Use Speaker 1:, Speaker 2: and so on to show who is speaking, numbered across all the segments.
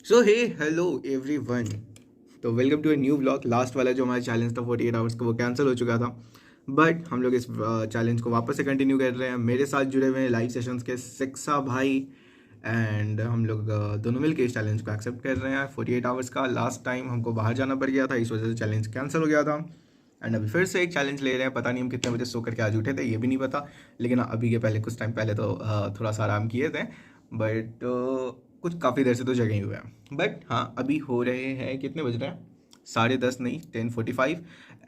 Speaker 1: सो hey hello everyone. तो welcome to a new vlog. Last वाला जो हमारा चैलेंज था 48 आवर्स का वो कैंसिल हो चुका था, बट हम लोग इस चैलेंज को वापस से कंटिन्यू कर रहे हैं। मेरे साथ जुड़े हुए हैं लाइव सेशंस के शिक्षा भाई, एंड हम लोग दोनों मिलकर इस चैलेंज को एक्सेप्ट कर रहे हैं 48 आवर्स का। लास्ट टाइम हमको बाहर जाना पड़ गया था, इस वजह से चैलेंज कैंसिल हो गया था। एंड अभी फिर से एक चैलेंज ले रहे हैं। पता नहीं हम कितने बजे सो करके आज उठे थे, ये भी नहीं पता। लेकिन अभी के पहले कुछ टाइम पहले तो थोड़ा सा आराम किए थे, बट कुछ काफ़ी देर से तो जगे ही हुए हैं। बट हाँ, अभी हो रहे हैं, कितने बज रहे हैं? 10:30 नहीं, 10:45।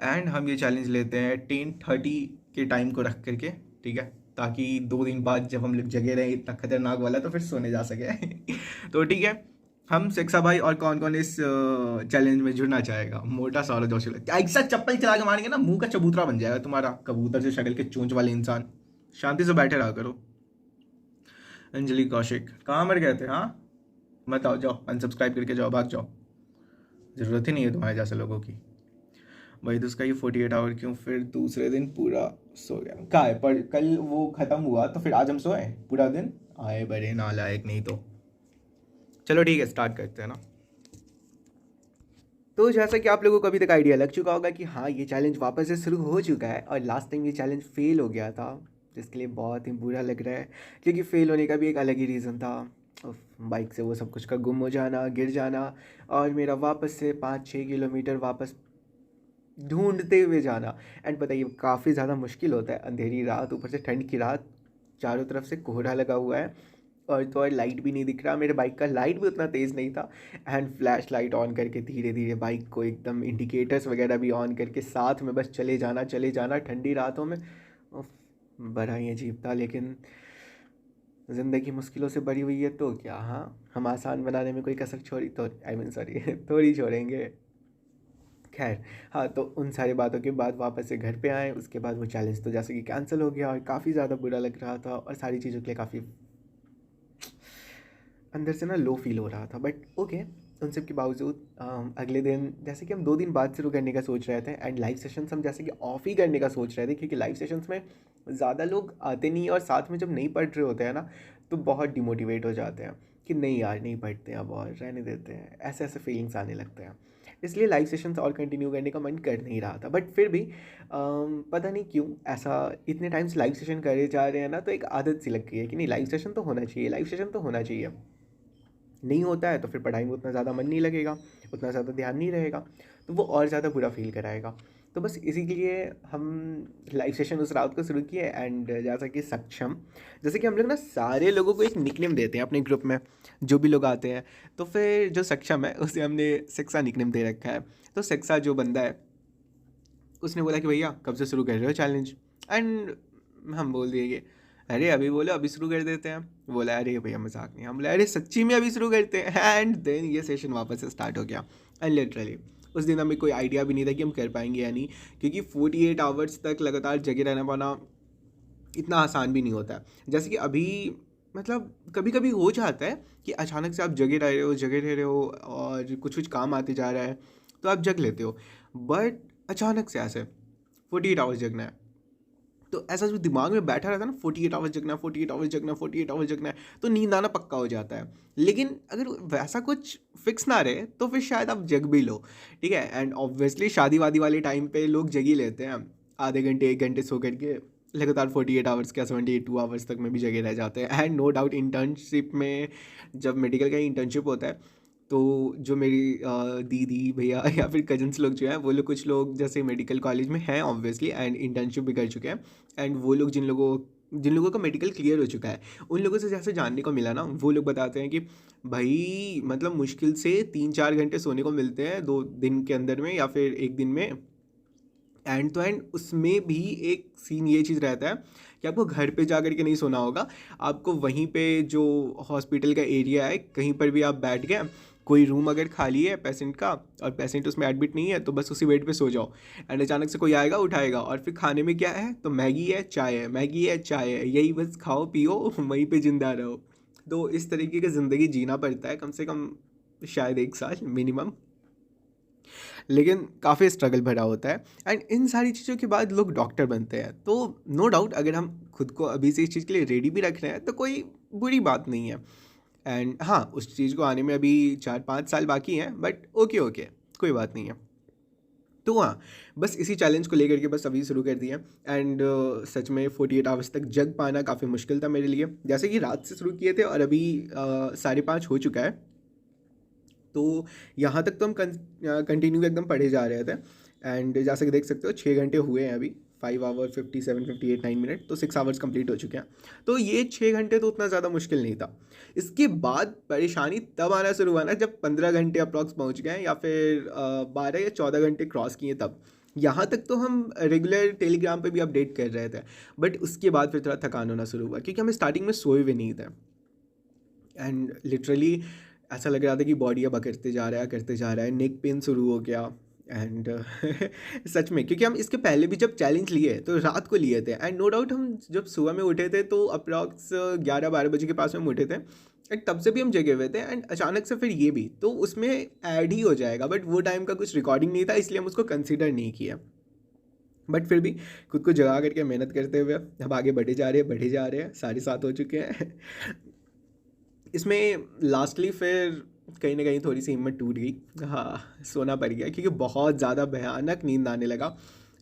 Speaker 1: एंड हम ये चैलेंज लेते हैं 10:30 के टाइम को रख करके, ठीक है, ताकि 2 दिन बाद जब हम लोग जगे रहे इतना खतरनाक वाला तो फिर सोने जा सके। तो ठीक है, हम शिक्षा भाई और कौन कौन इस चैलेंज में जुड़ना चाहेगा? मोटा सौरभ जोशी ऐसा चप्पल चला के मारेंगे ना, मुंह का चबूतरा बन जाएगा तुम्हारा, कबूतर से शक्ल के चोंच वाले इंसान। शांति से बैठे रहा करो। अंजलि कौशिक कहाँ मर गए थे? हाँ, मत आओ, जाओ अनसब्सक्राइब करके जाओ, भाग जाओ। ज़रूरत ही नहीं है तुम्हारे जैसे लोगों की। भाई तो उसका ये 48 आवर क्यों फिर दूसरे दिन पूरा सो गया? कहाँ है? पर कल वो ख़त्म हुआ तो फिर आज हम सोए पूरा दिन? आए बड़े नालायक। नहीं तो चलो ठीक है, स्टार्ट करते हैं ना। तो जैसा कि आप लोगों को अभी तक आइडिया लग चुका होगा कि हाँ, ये चैलेंज वापस से शुरू हो चुका है, और लास्ट टाइम ये चैलेंज फेल हो गया था, जिसके लिए बहुत ही बुरा लग रहा है। क्योंकि फेल होने का भी एक अलग ही रीज़न था। बाइक से वो सब कुछ का गुम हो जाना, गिर जाना, और मेरा वापस से 5-6 किलोमीटर वापस ढूंढते हुए जाना। एंड बताइए, काफ़ी ज़्यादा मुश्किल होता है, अंधेरी रात, ऊपर से ठंड की रात, चारों तरफ से कोहरा लगा हुआ है, और लाइट भी नहीं दिख रहा। मेरे बाइक का लाइट भी उतना तेज़ नहीं था। एंड फ्लैश लाइट ऑन करके धीरे धीरे बाइक को एकदम इंडिकेटर्स वगैरह भी ऑन करके साथ में बस चले जाना ठंडी रातों में। उफ, बड़ा ही अजीब था। लेकिन ज़िंदगी मुश्किलों से भरी हुई है, तो क्या, हाँ, हम आसान बनाने में कोई कसर छोड़ी तो, आई मीन सॉरी, थोड़ी छोड़ेंगे। खैर, हाँ, तो उन सारी बातों के बाद वापस से घर पे आए। उसके बाद वो चैलेंज तो जैसे कि कैंसिल हो गया, और काफ़ी ज़्यादा बुरा लग रहा था, और सारी चीज़ों के लिए काफ़ी अंदर से ना लो फील हो रहा था। बट ओके, उन सब के बावजूद अगले दिन जैसे कि हम 2 दिन बाद शुरू करने का सोच रहे थे, एंड लाइव सेशंस हम जैसे कि ऑफ ही करने का सोच रहे थे, क्योंकि लाइव सेशंस में ज़्यादा लोग आते नहीं, और साथ में जब नहीं पढ़ रहे होते हैं ना, तो बहुत डिमोटिवेट हो जाते हैं कि नहीं यार, नहीं पढ़ते अब और रहने देते हैं, ऐसे ऐसे फीलिंग्स आने लगते हैं। इसलिए लाइव सेशंस और कंटिन्यू करने का मन कर नहीं रहा था। बट फिर भी पता नहीं क्यों ऐसा, इतने टाइम से लाइव सेशन करे जा रहे हैं ना, तो एक आदत सी लग गई है कि नहीं, लाइव सेशन तो होना चाहिए, लाइव सेशन तो होना चाहिए। नहीं होता है तो फिर पढ़ाई में उतना ज़्यादा मन नहीं लगेगा, उतना ज़्यादा ध्यान नहीं रहेगा, तो वो और ज़्यादा बुरा फील कराएगा। तो बस इसी के लिए हम लाइव सेशन उस रात को शुरू किए। एंड जैसा कि सक्षम, जैसे कि हम लोग ना सारे लोगों को एक निकनेम देते हैं अपने ग्रुप में, जो भी लोग आते हैं। तो फिर जो सक्षम है उसे हमने शिक्षा निकनेम दे रखा है। तो शिक्षा जो बंदा है, उसने बोला कि भैया कब से शुरू कर रहे हो चैलेंज? एंड हम बोल दिए कि अरे अभी बोलो, अभी शुरू कर देते हैं। बोला अरे भैया मजाक नहीं। हम बोले अरे सच्ची में अभी शुरू करते हैं। एंड देन ये सेशन वापस से स्टार्ट हो गया। एंड लिटरली उस दिन हमें कोई आइडिया भी नहीं था कि हम कर पाएंगे या नहीं, क्योंकि 48 आवर्स तक लगातार जगे रहना पाना इतना आसान भी नहीं होता है। जैसे कि अभी, मतलब कभी कभी हो जाता है कि अचानक से आप जगे रह रहे हो, और कुछ कुछ काम आते जा रहा है, तो आप जग लेते हो। बट अचानक से ऐसे 48 आवर्स जगना है, तो ऐसा जो दिमाग में बैठा रहता है ना, 48 आवर्स जगना है, 48 आवर्स जगना है, 48 आवर्स जगना है, तो नींद आना पक्का हो जाता है। लेकिन अगर वैसा कुछ फिक्स ना रहे तो फिर शायद आप जग भी लो, ठीक है। एंड ऑब्वियसली शादी वादी वाले टाइम पे लोग जग ही लेते हैं, आधे घंटे 1 घंटे सो करके लगातार 48 आवर्स क्या 72 आवर्स तक में भी जगे रह जाते हैं। एंड नो डाउट इंटर्नशिप में, जब मेडिकल का इंटर्नशिप होता है, तो जो मेरी दीदी भैया या फिर कजन्स लोग जो हैं, वो लोग, कुछ लोग जैसे मेडिकल कॉलेज में हैं ऑब्वियसली, एंड इंटर्नशिप भी कर चुके हैं। एंड वो लोग जिन लोगों का मेडिकल क्लियर हो चुका है, उन लोगों से जैसे जानने को मिला ना, वो लोग बताते हैं कि भाई मतलब मुश्किल से 3-4 घंटे सोने को मिलते हैं 2 दिन के अंदर में, या फिर एक दिन में। एंड तो एंड उसमें भी एक सीन ये चीज़ रहता है कि आपको घर पे जा कर के नहीं सोना होगा। आपको वहीं पे जो हॉस्पिटल का एरिया है, कहीं पर भी आप बैठ गए, कोई रूम अगर खाली है पेशेंट का, और पेशेंट उसमें एडमिट नहीं है, तो बस उसी बेड पे सो जाओ। एंड अचानक से कोई आएगा, उठाएगा, और फिर खाने में क्या है, तो मैगी है, चाय है, मैगी है, चाय है, यही बस खाओ पियो, वहीं पे जिंदा रहो। तो इस तरीके की ज़िंदगी जीना पड़ता है कम से कम, शायद 1 साल मिनिमम। लेकिन काफ़ी स्ट्रगल भरा होता है। एंड इन सारी चीज़ों के बाद लोग डॉक्टर बनते हैं। तो नो डाउट, अगर हम खुद को अभी से इस चीज़ के लिए रेडी भी रख रहे हैं, तो कोई बुरी बात नहीं है। एंड हाँ, उस चीज़ को आने में अभी 4-5 साल बाकी हैं, बट ओके, ओके, कोई बात नहीं है। तो हाँ, बस इसी चैलेंज को लेकर के बस अभी शुरू कर दिया। एंड सच में 48 आवर्स तक जग पाना काफ़ी मुश्किल था मेरे लिए। जैसे कि रात से शुरू किए थे और अभी 5:30 हो चुका है। तो यहाँ तक तो हम कंटिन्यू एकदम पढ़े जा रहे थे। एंड जैसे कि देख सकते हो 6 घंटे हुए हैं अभी, 5 आवर 57 58 9 मिनट, तो 6 आवर्स कंप्लीट हो चुके हैं। तो ये 6 घंटे तो उतना ज़्यादा मुश्किल नहीं था। इसके बाद परेशानी तब आना शुरू हुआ ना, जब 15 घंटे अप्रॉक्स पहुँच गए या फिर 12 या 14 घंटे क्रॉस किए तब। यहाँ तक तो हम रेगुलर टेलीग्राम पे भी अपडेट कर रहे थे, बट उसके बाद फिर थोड़ा थकान होना शुरू हुआ क्योंकि हम स्टार्टिंग में सोए हुए नहीं थे। एंड लिटरली ऐसा लग रहा था कि बॉडी अब करते जा रहा है, करते जा रहा है, नेक पेन शुरू हो गया। एंड सच में, क्योंकि हम इसके पहले भी जब चैलेंज लिए तो रात को लिए थे। एंड नो डाउट हम जब सुबह में उठे थे तो अप्रॉक्स 11-12 बजे के पास में हम उठे थे, एंड तब से भी हम जगे हुए थे। एंड अचानक से फिर ये भी तो उसमें ऐड ही हो जाएगा, बट वो टाइम का कुछ रिकॉर्डिंग नहीं था, इसलिए हम उसको कंसिडर नहीं किया। बट फिर भी खुद को जगा करके मेहनत करते हुए अब आगे बढ़े जा रहे हैं, बढ़े जा रहे हैं, 7:30 हो चुके हैं। इसमें लास्टली फिर कहीं ना कहीं थोड़ी सी हिम्मत टूट गई। हाँ, सोना पड़ गया क्योंकि बहुत ज़्यादा भयानक नींद आने लगा।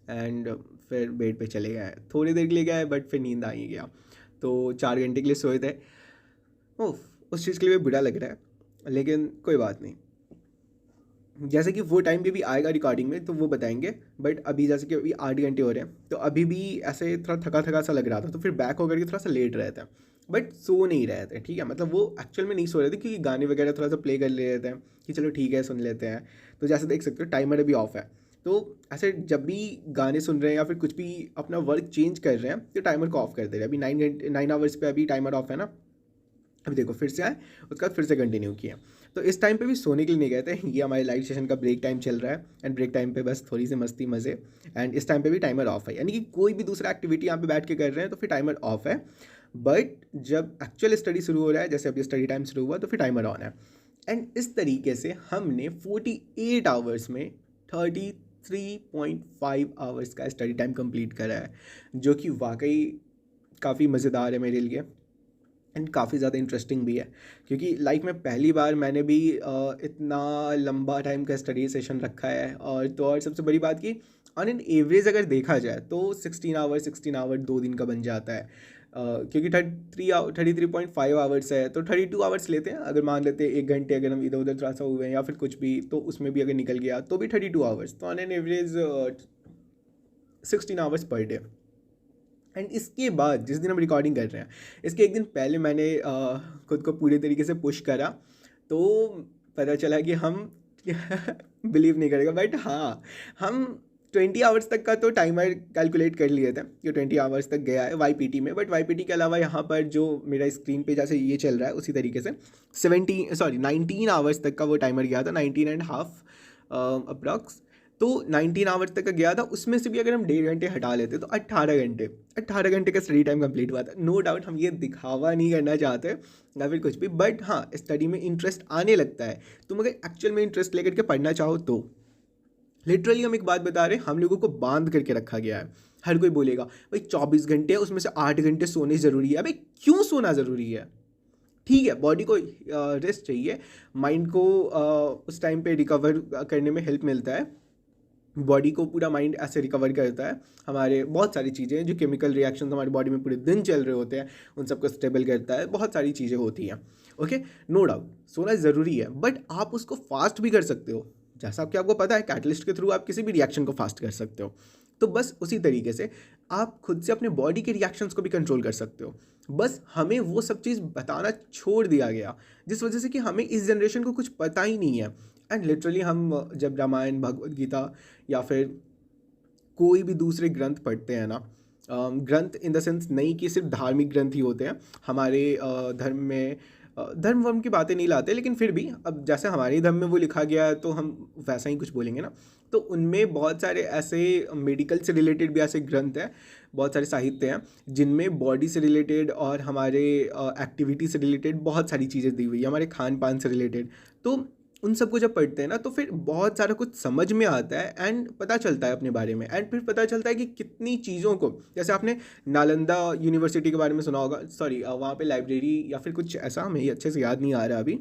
Speaker 1: एंड फिर बेड पे चले गए, थोड़ी देर के लिए गए, बट फिर नींद आ ही गया। तो 4 घंटे के लिए सोए थे। ओह, उस चीज़ के लिए भी बुरा लग रहा है, लेकिन कोई बात नहीं। जैसे कि वो टाइम भी आएगा रिकॉर्डिंग में तो वो बताएंगे। बट अभी जैसे कि अभी 8 घंटे हो रहे हैं तो अभी भी ऐसे थोड़ा थका थका सा लग रहा था, तो फिर बैक होकर के थोड़ा सा लेट रहे थे, बट सो नहीं रहे थे। ठीक है, मतलब वो एक्चुअल में नहीं सो रहे थे क्योंकि गाने वगैरह थोड़ा सा प्ले कर ले रहे थे कि चलो ठीक है सुन लेते हैं। तो जैसे देख सकते हो टाइमर अभी ऑफ है, तो ऐसे जब भी गाने सुन रहे हैं या फिर कुछ भी अपना वर्क चेंज कर रहे हैं तो टाइमर को ऑफ कर दे रहे हैं। अभी 9 आवर्स पे अभी टाइमर ऑफ है ना। अभी देखो फिर से आए, उसके बाद फिर से कंटिन्यू किया। तो इस टाइम पे भी सोने के लिए नहीं गए थे, ये हमारे लाइव सेशन का ब्रेक टाइम चल रहा है। एंड ब्रेक टाइम पे बस थोड़ी सी मस्ती मज़े। एंड इस टाइम पे भी टाइमर ऑफ है, यानी कि कोई भी दूसरा एक्टिविटी यहाँ पे बैठ के कर रहे हैं तो फिर टाइमर ऑफ है। बट जब एक्चुअल स्टडी शुरू हो रहा है, जैसे अभी स्टडी टाइम शुरू हुआ, तो फिर टाइमर ऑन है। एंड इस तरीके से हमने 48 आवर्स में 33.5 आवर्स का स्टडी टाइम कंप्लीट करा है, जो कि वाकई काफ़ी मज़ेदार है मेरे लिए। एंड काफ़ी ज़्यादा इंटरेस्टिंग भी है क्योंकि लाइफ में पहली बार मैंने भी इतना लंबा टाइम का स्टडी सेशन रखा है। और सबसे बड़ी बात कि ऑन एन एवरेज अगर देखा जाए तो 16 आवर 2 दिन का बन जाता है। क्योंकि 33.5 आवर्स है तो 32 आवर्स लेते हैं। अगर मान लेते हैं 1 घंटे अगर हम इधर उधर थोड़ा सा हुए हैं या फिर कुछ भी, तो उसमें भी अगर निकल गया तो भी 32 आवर्स, तो on an average 16 hours per day. And इसके बाद जिस दिन हम रिकॉर्डिंग कर रहे हैं, इसके एक दिन पहले मैंने खुद को पूरे तरीके से पुश करा, तो पता चला कि हम बिलीव नहीं करेगा, बट हाँ, हम 20 आवर्स तक का तो टाइमर कैलकुलेट कर लिए थे कि 20 आवर्स तक गया है वाईपीटी में। बट वाईपीटी के अलावा यहाँ पर जो मेरा स्क्रीन पे जैसे ये चल रहा है उसी तरीके से 19 आवर्स तक का वो टाइमर गया था, 19.5 अप्रॉक्स। तो 19 आवर्स तक का गया था, उसमें से भी अगर हम 1.5 घंटे हटा लेते तो 18 घंटे का स्टडी टाइम कंप्लीट हुआ था। नो डाउट हम ये दिखावा नहीं करना चाहते या फिर कुछ भी, बट हाँ, स्टडी में इंटरेस्ट आने लगता है। तुम अगर एक्चुअल में इंटरेस्ट लेकर के पढ़ना चाहो तो लिटरली हम एक बात बता रहे हैं, हम लोगों को बांध करके रखा गया है। हर कोई बोलेगा भाई 24 घंटे है, उसमें से 8 घंटे सोने ज़रूरी है। भाई क्यों सोना ज़रूरी है? ठीक है, बॉडी को रेस्ट चाहिए, माइंड को उस टाइम पे रिकवर करने में हेल्प मिलता है। बॉडी को पूरा माइंड ऐसे रिकवर करता है। हमारे बहुत सारी चीज़ें जो केमिकल रिएक्शंस हमारी बॉडी में पूरे दिन चल रहे होते हैं उन सबको स्टेबल करता है। बहुत सारी चीज़ें होती हैं। ओके, नो डाउट सोना ज़रूरी है, बट आप उसको फास्ट भी कर सकते हो। जैसा कि आपको पता है कैटलिस्ट के थ्रू आप किसी भी रिएक्शन को फास्ट कर सकते हो, तो बस उसी तरीके से आप खुद से अपने बॉडी के रिएक्शंस को भी कंट्रोल कर सकते हो। बस हमें वो सब चीज़ बताना छोड़ दिया गया, जिस वजह से कि हमें इस जनरेशन को कुछ पता ही नहीं है। एंड लिटरली हम जब रामायण, भगवद गीता या फिर कोई भी दूसरे ग्रंथ पढ़ते हैं ना, ग्रंथ इन द सेंस नहीं कि सिर्फ धार्मिक ग्रंथ ही होते हैं। हमारे धर्म में धर्म वर्म की बातें नहीं लाते, लेकिन फिर भी अब जैसे हमारे धर्म में वो लिखा गया है तो हम वैसा ही कुछ बोलेंगे ना। तो उनमें बहुत सारे ऐसे मेडिकल से रिलेटेड भी ऐसे ग्रंथ हैं, बहुत सारे साहित्य हैं जिनमें बॉडी से रिलेटेड और हमारे एक्टिविटी से रिलेटेड बहुत सारी चीज़ें दी हुई है, हमारे खान पान से रिलेटेड। तो उन सबको जब पढ़ते हैं ना तो फिर बहुत सारा कुछ समझ में आता है एंड पता चलता है अपने बारे में, एंड फिर पता चलता है कि कितनी चीज़ों को, जैसे आपने नालंदा यूनिवर्सिटी के बारे में सुना होगा, सॉरी वहाँ पे लाइब्रेरी या फिर कुछ ऐसा, हमें ये अच्छे से याद नहीं आ रहा अभी,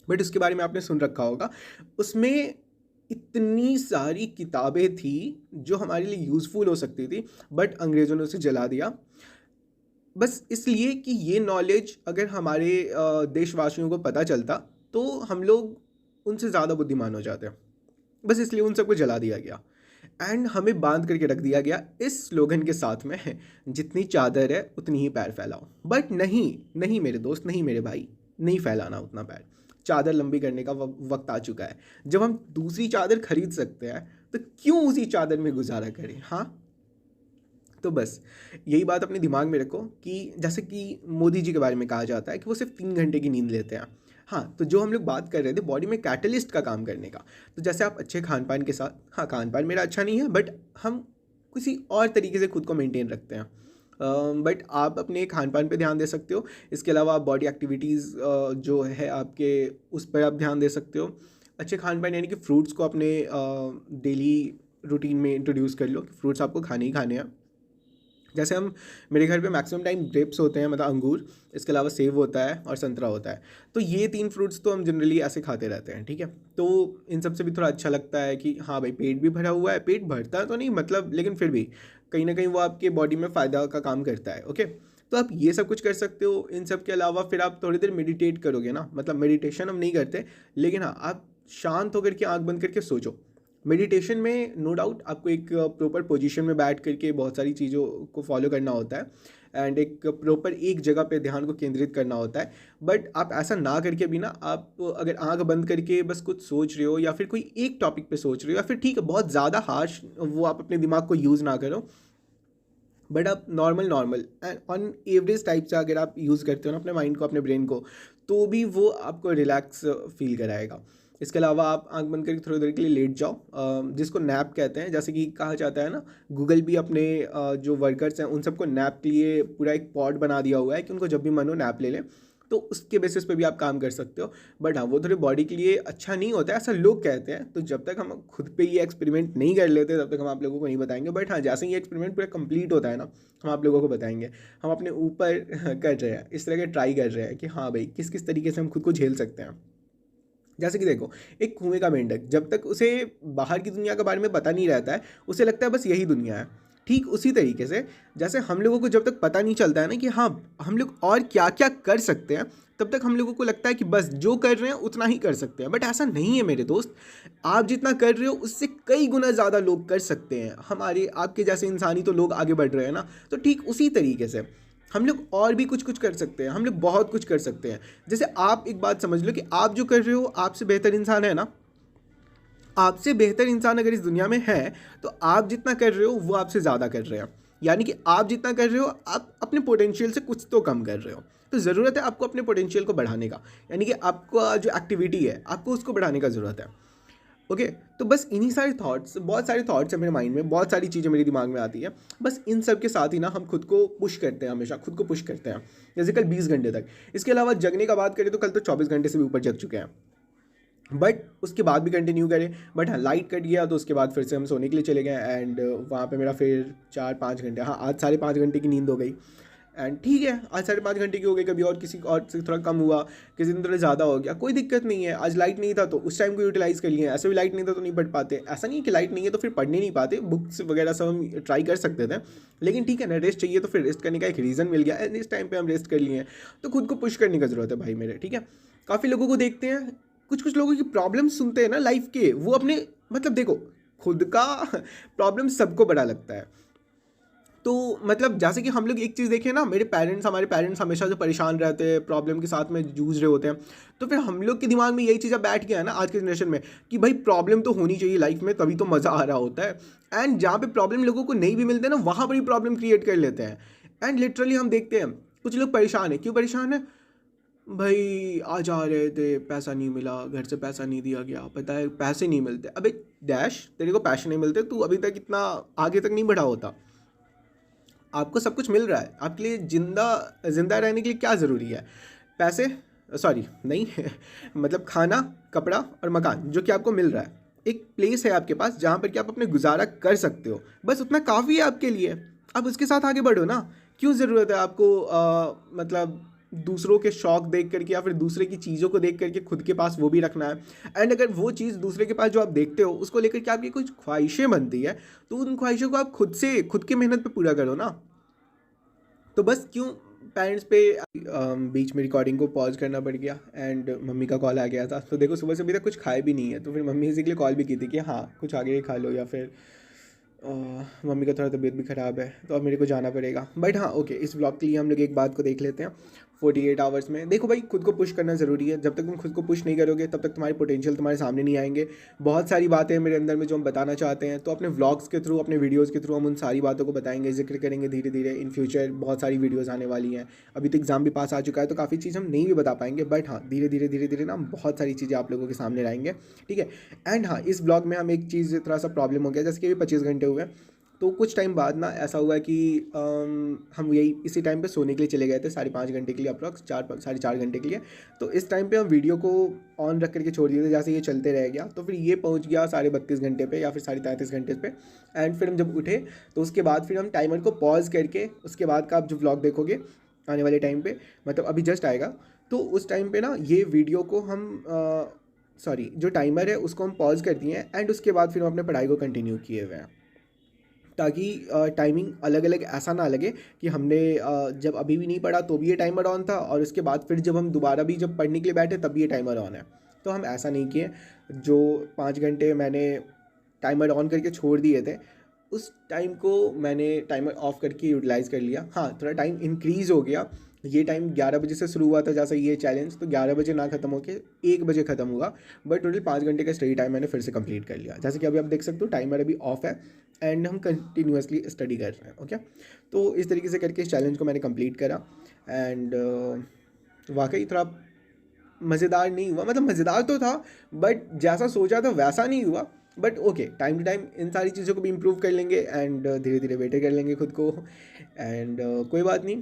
Speaker 1: बट उसके बारे में आपने सुन रखा होगा। उसमें इतनी सारी किताबें थी जो हमारे लिए यूज़फुल हो सकती थी, बट अंग्रेज़ों ने उसे जला दिया, बस इसलिए कि ये नॉलेज अगर हमारे देशवासियों को पता चलता तो हम लोग उनसे ज़्यादा बुद्धिमान हो जाते हैं। बस इसलिए उन सबको जला दिया गया एंड हमें बांध करके रख दिया गया इस स्लोगन के साथ में, जितनी चादर है उतनी ही पैर फैलाओ। बट नहीं, नहीं मेरे दोस्त, नहीं मेरे भाई, नहीं फैलाना उतना पैर। चादर लंबी करने का वक्त आ चुका है। जब हम दूसरी चादर खरीद सकते हैं तो क्यों उसी चादर में गुजारा करें? हाँ, तो बस यही बात अपने दिमाग में रखो कि जैसे कि मोदी जी के बारे में कहा जाता है कि वो सिर्फ 3 घंटे की नींद लेते हैं। हाँ, तो जो हम लोग बात कर रहे थे बॉडी में कैटलिस्ट का काम करने का, तो जैसे आप अच्छे खान पान के साथ, हाँ खान पान मेरा अच्छा नहीं है बट हम किसी और तरीके से खुद को मेंटेन रखते हैं, बट आप अपने खान पान पे ध्यान दे सकते हो। इसके अलावा आप बॉडी एक्टिविटीज़ जो है आपके, उस पर आप ध्यान दे सकते हो। अच्छे खान पान यानी कि फ्रूट्स को अपने डेली रूटीन में इंट्रोड्यूस कर लो, फ्रूट्स आपको खाने ही खाने हैं। जैसे हम, मेरे घर पे मैक्सिमम टाइम ग्रेप्स होते हैं, मतलब अंगूर, इसके अलावा सेब होता है और संतरा होता है, तो ये 3 फ्रूट्स तो हम जनरली ऐसे खाते रहते हैं, ठीक है। तो इन सब से भी थोड़ा अच्छा लगता है कि हाँ भाई पेट भी भरा हुआ है, पेट भरता तो नहीं मतलब, लेकिन फिर भी कहीं ना कहीं वो आपके बॉडी में फ़ायदा का काम करता है। ओके, तो आप ये सब कुछ कर सकते हो। इन सब के अलावा फिर आप थोड़ी देर मेडिटेट करोगे ना, मतलब मेडिटेशन हम नहीं करते, लेकिन हाँ आप शांत होकर के आँख बंद करके सोचो। मेडिटेशन में नो डाउट आपको एक प्रॉपर पोजीशन में बैठ करके बहुत सारी चीज़ों को फॉलो करना होता है एंड एक प्रॉपर एक जगह पे ध्यान को केंद्रित करना होता है। बट आप ऐसा ना करके भी ना, आप अगर आंख बंद करके बस कुछ सोच रहे हो या फिर कोई एक टॉपिक पे सोच रहे हो, या फिर ठीक है बहुत ज़्यादा हार्श वो आप अपने दिमाग को यूज़ ना करो, बट आप normal normal and on average type से अगर आप यूज़ करते हो ना अपने माइंड को, अपने ब्रेन को, तो भी वो आपको रिलैक्स फील कराएगा। इसके अलावा आप आंख बंद करके थोड़ी देर के लिए लेट जाओ, जिसको नैप कहते हैं, जैसे कि कहा जाता है ना, गूगल भी अपने जो वर्कर्स हैं उन सबको नैप के लिए पूरा एक पॉड बना दिया हुआ है कि उनको जब भी मन हो नैप ले लें, तो उसके बेसिस पे भी आप काम कर सकते हो। बट हाँ वो थोड़ी बॉडी के लिए अच्छा नहीं होता है, ऐसा लोग कहते हैं। तो जब तक हम खुद पे ये एक्सपेरिमेंट नहीं कर लेते तब तक हम आप लोगों को नहीं बताएंगे। बट हाँ जैसे ही ये एक्सपेरिमेंट पूरा कंप्लीट होता है ना, हम आप लोगों को बताएंगे। हम अपने ऊपर कर रहे हैं, इस तरह के ट्राई कर रहे हैं कि हाँ भाई किस किस तरीके से हम खुद को झेल सकते हैं। जैसे कि देखो, एक कुएं का मेंढक, जब तक उसे बाहर की दुनिया के बारे में पता नहीं रहता है, उसे लगता है बस यही दुनिया है। ठीक उसी तरीके से जैसे हम लोगों को जब तक पता नहीं चलता है ना कि हाँ हम लोग और क्या क्या कर सकते हैं, तब तक हम लोगों को लगता है कि बस जो कर रहे हैं उतना ही कर सकते हैं। बट ऐसा नहीं है मेरे दोस्त, आप जितना कर रहे हो उससे कई गुना ज़्यादा लोग कर सकते हैं। हमारे आपके जैसे इंसानी तो लोग आगे बढ़ रहे हैं ना, तो ठीक उसी तरीके से हम लोग और भी कुछ कुछ कर सकते हैं। हम लोग बहुत कुछ कर सकते हैं। जैसे आप एक बात समझ लो कि आप जो कर रहे हो, आपसे बेहतर इंसान है ना, आपसे बेहतर इंसान अगर इस दुनिया में है, तो आप जितना कर रहे हो वो आपसे ज़्यादा कर रहे हैं। यानी कि आप जितना कर रहे हो आप अपने पोटेंशियल से कुछ तो कम कर रहे हो। तो ज़रूरत है आपको अपने पोटेंशियल को बढ़ाने का, यानी कि आपका जो एक्टिविटी है आपको उसको बढ़ाने का ज़रूरत है। ओके, तो बस इन्हीं सारे थॉट्स, बहुत सारे थॉट्स हैं मेरे माइंड में, बहुत सारी चीज़ें मेरे दिमाग में आती है। बस इन सब के साथ ही ना हम खुद को पुश करते हैं, हमेशा खुद को पुश करते हैं। जैसे कल 20 घंटे तक, इसके अलावा जगने का बात करें तो कल तो 24 घंटे से भी ऊपर जग चुके हैं, बट उसके बाद भी कंटिन्यू करें। बट हाँ लाइट कट गया तो उसके बाद फिर से हम सोने के लिए चले गए एंड वहाँ पे मेरा फिर 4-5 घंटे, हाँ आज 5.5 घंटे की नींद हो गई। एंड ठीक है, आज 5.5 घंटे की हो गई, कभी और किसी और से थोड़ा कम हुआ, किसी दिन थोड़ा ज़्यादा हो गया, कोई दिक्कत नहीं है। आज लाइट नहीं था तो उस टाइम को यूटिलाइज़ कर लिए, ऐसे भी लाइट नहीं था तो नहीं पढ़ पाते। ऐसा नहीं है कि लाइट नहीं है तो फिर पढ़ने नहीं पाते, बुक्स वगैरह सब हम ट्राई कर सकते थे, लेकिन ठीक है ना, रेस्ट चाहिए तो फिर रेस्ट करने का एक रीज़न मिल गया एंड इस टाइम पर हम रेस्ट कर लिए हैं। तो खुद को पुश करने का ज़रूरत है भाई मेरे, ठीक है। काफ़ी लोगों को देखते हैं, कुछ कुछ लोगों की प्रॉब्लम सुनते हैं ना लाइफ के, वो अपने मतलब देखो, खुद का प्रॉब्लम सबको बड़ा लगता है। तो मतलब जैसे कि हम लोग एक चीज़ देखें ना, हमारे पेरेंट्स हमेशा जो परेशान रहते हैं, प्रॉब्लम के साथ में जूझ रहे होते हैं, तो फिर हम लोग के दिमाग में यही चीज़ अब बैठ गया है ना आज के जनरेशन में कि भाई प्रॉब्लम तो होनी चाहिए लाइफ में, तभी तो मज़ा आ रहा होता है। एंड जहाँ पे प्रॉब्लम लोगों को नहीं भी मिलते ना, वहाँ पर ही प्रॉब्लम क्रिएट कर लेते हैं। एंड लिटरली हम देखते हैं कुछ लोग परेशान है, क्यों परेशान है भाई, आ जा रहे थे पैसा नहीं मिला, घर से पैसा नहीं दिया गया, पता है पैसे नहीं मिलते। अबे डैश, तेरे को पैसे नहीं मिलते, तू अभी तक इतना आगे तक नहीं बढ़ा होता। आपको सब कुछ मिल रहा है, आपके लिए जिंदा जिंदा रहने के लिए क्या ज़रूरी है? पैसे, सॉरी नहीं मतलब खाना, कपड़ा और मकान जो कि आपको मिल रहा है, एक प्लेस है आपके पास जहाँ पर कि आप अपने गुजारा कर सकते हो, बस उतना काफ़ी है आपके लिए। आप उसके साथ आगे बढ़ो ना। क्यों ज़रूरत है आपको मतलब दूसरों के शौक देख करके या फिर दूसरे की चीज़ों को देख करके खुद के पास वो भी रखना है। एंड अगर वो चीज़ दूसरे के पास जो आप देखते हो उसको लेकर के आपकी कुछ ख्वाहिशें बनती है, तो उन ख्वाहिशों को आप खुद के मेहनत पे पूरा करो ना। तो बस क्यों पेरेंट्स पे बीच में रिकॉर्डिंग को पॉज करना पड़ गया एंड मम्मी का कॉल आ गया था। तो देखो सुबह से अभी तक कुछ खाए भी नहीं है, तो फिर मम्मी इसीलिए कॉल भी की थी कि हाँ कुछ आगे खा लो, या फिर मम्मी का थोड़ा तबीयत भी ख़राब है तो अब मेरे को जाना पड़ेगा। बट हाँ ओके, इस ब्लॉग के लिए हम लोग एक बात को देख लेते हैं। 48 आवर्स में देखो भाई, खुद को पुश करना ज़रूरी है। जब तक तुम खुद को पुश नहीं करोगे तब तक तुम्हारे पोटेंशियल तुम्हारे सामने नहीं आएंगे। बहुत सारी बातें हैं मेरे अंदर में जो हम बताना चाहते हैं, तो अपने व्लॉग्स के थ्रू, अपने वीडियोज़ के थ्रू हम उन सारी बातों को बताएंगे, जिक्र करेंगे धीरे धीरे। इन फ्यूचर बहुत सारी वीडियोज़ आने वाली हैं। अभी तो एग्ज़ाम भी पास आ चुका है तो काफ़ी चीज़ हम नहीं भी बता पाएंगे, बट हाँ धीरे धीरे ना हम बहुत सारी चीज़ें आप लोगों के सामने लाएंगे, ठीक है। एंड हाँ, इस ब्लॉग में हम एक चीज़ थोड़ा सा प्रॉब्लम हो गया, जैसे कि अभी 25 घंटे हुए हैं, तो कुछ टाइम बाद ना ऐसा हुआ कि हम यही इसी टाइम पे सोने के लिए चले गए थे, 5.5 घंटे के लिए अप्रॉक्स, 4 5 4.5 घंटे के लिए। तो इस टाइम पे हम वीडियो को ऑन रख करके छोड़ दिए थे, जैसे ये चलते रह गया तो फिर ये पहुंच गया 32.5 घंटे पे या फिर 33.5 घंटे पे। एंड फिर हम जब उठे तो उसके बाद फिर हम टाइमर को पॉज करके उसके बाद का आप जो व्लॉग देखोगे आने वाले टाइम पे, मतलब अभी जस्ट आएगा, तो उस टाइम पे ना ये वीडियो को हम सॉरी जो टाइमर है उसको हम पॉज कर दिए हैं एंड उसके बाद फिर हम अपने पढ़ाई को कंटिन्यू किए हुए हैं, ताकि टाइमिंग अलग अलग ऐसा ना लगे कि हमने जब अभी भी नहीं पढ़ा तो भी ये टाइमर ऑन था और उसके बाद फिर जब हम दोबारा भी जब पढ़ने के लिए बैठे तब भी ये टाइमर ऑन है। तो हम ऐसा नहीं किए। जो 5 घंटे मैंने टाइमर ऑन करके छोड़ दिए थे, उस टाइम को मैंने टाइमर ऑफ करके यूटिलाइज़ कर लिया। हाँ, थोड़ा टाइम इंक्रीज़ हो गया। ये टाइम 11 बजे से शुरू हुआ था जैसा ये चैलेंज, तो 11 बजे ना ख़त्म होकर 1 बजे ख़त्म हुआ, बट टोटल 5 घंटे का स्टडी टाइम मैंने फिर से कंप्लीट कर लिया। जैसे कि अभी आप देख सकते हो टाइमर अभी ऑफ है एंड हम कंटिन्यूसली स्टडी कर रहे हैं, ओके। तो इस तरीके से करके इस चैलेंज को मैंने कंप्लीट करा एंड वाकई थोड़ा मज़ेदार नहीं हुआ, मतलब मज़ेदार तो था बट जैसा सोचा था वैसा नहीं हुआ। But okay, time to time इन सारी चीज़ों को भी इम्प्रूव कर लेंगे एंड धीरे धीरे बेटर कर लेंगे खुद को। एंड कोई बात नहीं,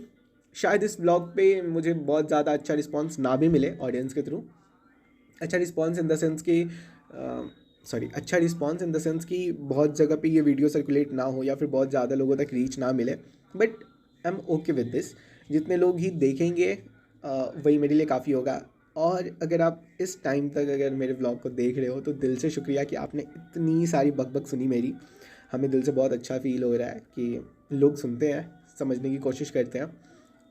Speaker 1: शायद इस ब्लॉग पे मुझे बहुत ज़्यादा अच्छा रिस्पांस ना भी मिले ऑडियंस के थ्रू। अच्छा रिस्पांस इन द सेंस कि अच्छा रिस्पांस इन द सेंस कि बहुत जगह पे ये वीडियो सर्कुलेट ना हो या फिर बहुत ज़्यादा लोगों तक रीच ना मिले, but I am okay with this. जितने लोग ही देखेंगे वही मेरे लिए काफ़ी होगा। और अगर आप इस टाइम तक अगर मेरे ब्लॉग को देख रहे हो तो दिल से शुक्रिया कि आपने इतनी सारी बकबक सुनी मेरी। हमें दिल से बहुत अच्छा फील हो रहा है कि लोग सुनते हैं, समझने की कोशिश करते हैं,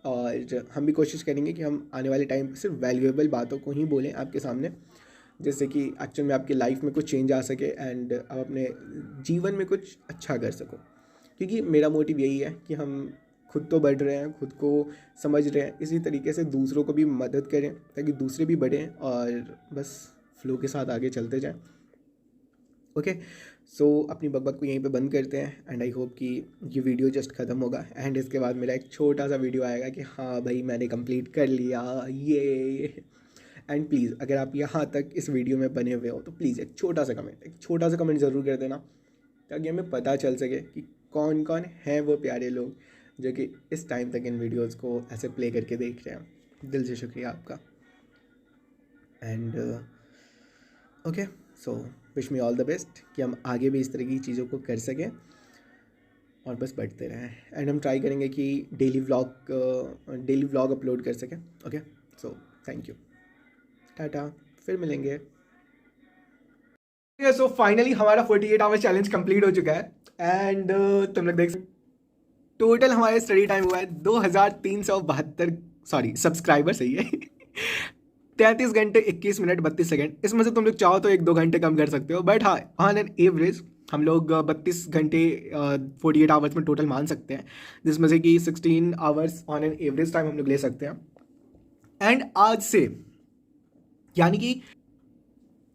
Speaker 1: और हम भी कोशिश करेंगे कि हम आने वाले टाइम पर सिर्फ वैल्यूएबल बातों को ही बोलें आपके सामने, जिससे कि एक्चुअल में आपकी लाइफ में कुछ चेंज आ सके एंड आप अपने जीवन में कुछ अच्छा कर सको। क्योंकि मेरा मोटिव यही है कि हम खुद तो बढ़ रहे हैं, खुद को समझ रहे हैं, इसी तरीके से दूसरों को भी मदद करें ताकि दूसरे भी बढ़ें और बस फ्लो के साथ आगे चलते जाएं। ओके, सो अपनी बकबक को यहीं पे बंद करते हैं एंड आई होप कि ये वीडियो जस्ट ख़त्म होगा एंड इसके बाद मेरा एक छोटा सा वीडियो आएगा कि हाँ भाई मैंने कंप्लीट कर लिया ये। एंड प्लीज़ अगर आप यहाँ तक इस वीडियो में बने हुए हो तो प्लीज़ एक छोटा सा कमेंट ज़रूर कर देना, ताकि हमें पता चल सके कि कौन कौन है वो प्यारे लोग जो कि इस टाइम तक इन वीडियोस को ऐसे प्ले करके देख रहे हैं। दिल से शुक्रिया आपका। And okay, so wish me all the best कि हम आगे भी इस तरह की चीज़ों को कर सकें और बस बढ़ते रहें। एंड हम ट्राई करेंगे कि डेली व्लॉग अपलोड कर सकें। Okay, so thank you, Tata, फिर मिलेंगे। सो फाइनली हमारा 48 आवर चैलेंज कंप्लीट हो चुका है एंड तुम लोग देख टोटल हमारे स्टडी टाइम हुआ है 2372, सॉरी सब्सक्राइबर सही है 33 घंटे 21 मिनट 32 सेकेंड। इसमें से तुम लोग चाहो तो 1-2 घंटे कम कर सकते हो, बट हाँ ऑन एन एवरेज हम लोग 32 घंटे 48 आवर्स में टोटल मान सकते हैं, जिसमें से कि 16 hours on an average time हम लोग ले सकते हैं। एंड आज से यानी कि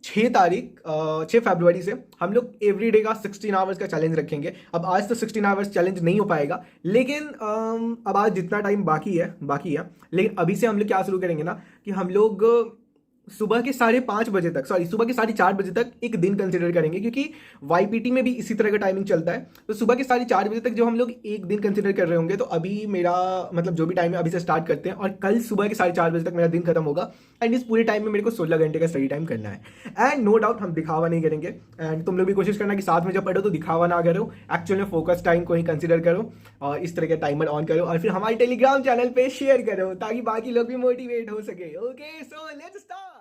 Speaker 1: 6 फरवरी से हम लोग एवरी डे का 16 आवर्स का चैलेंज रखेंगे। अब आज तो 16 आवर्स चैलेंज नहीं हो पाएगा, लेकिन अब आज जितना टाइम बाकी है, लेकिन अभी से हम लोग क्या शुरू करेंगे ना कि हम लोग सुबह के 5:30 बजे तक, सॉरी सुबह के 4:30 बजे तक एक दिन कंसिडर करेंगे, क्योंकि वाईपीटी में भी इसी तरह का टाइमिंग चलता है। तो सुबह के 4:30 बजे तक जो हम लोग एक दिन कंसिडर कर रहे होंगे, तो अभी मेरा मतलब जो भी टाइम है अभी से स्टार्ट करते हैं, और कल सुबह के 4:30 बजे तक मेरा दिन खत्म होगा। एंड इस पूरे टाइम में मेरे को 16 घंटे का स्टडी टाइम करना है। एंड नो डाउट हम दिखावा नहीं करेंगे। एंड तुम लोग भी कोशिश करना कि साथ में जब पढ़ो तो दिखावा ना करो, एक्चुअल में फोकस टाइम को ही कंसिडर करो, और इस तरह का टाइमर ऑन करो, और फिर हमारे टेलीग्राम चैनल पे शेयर करो ताकि बाकी लोग भी मोटिवेट हो सके। Okay, so let's start.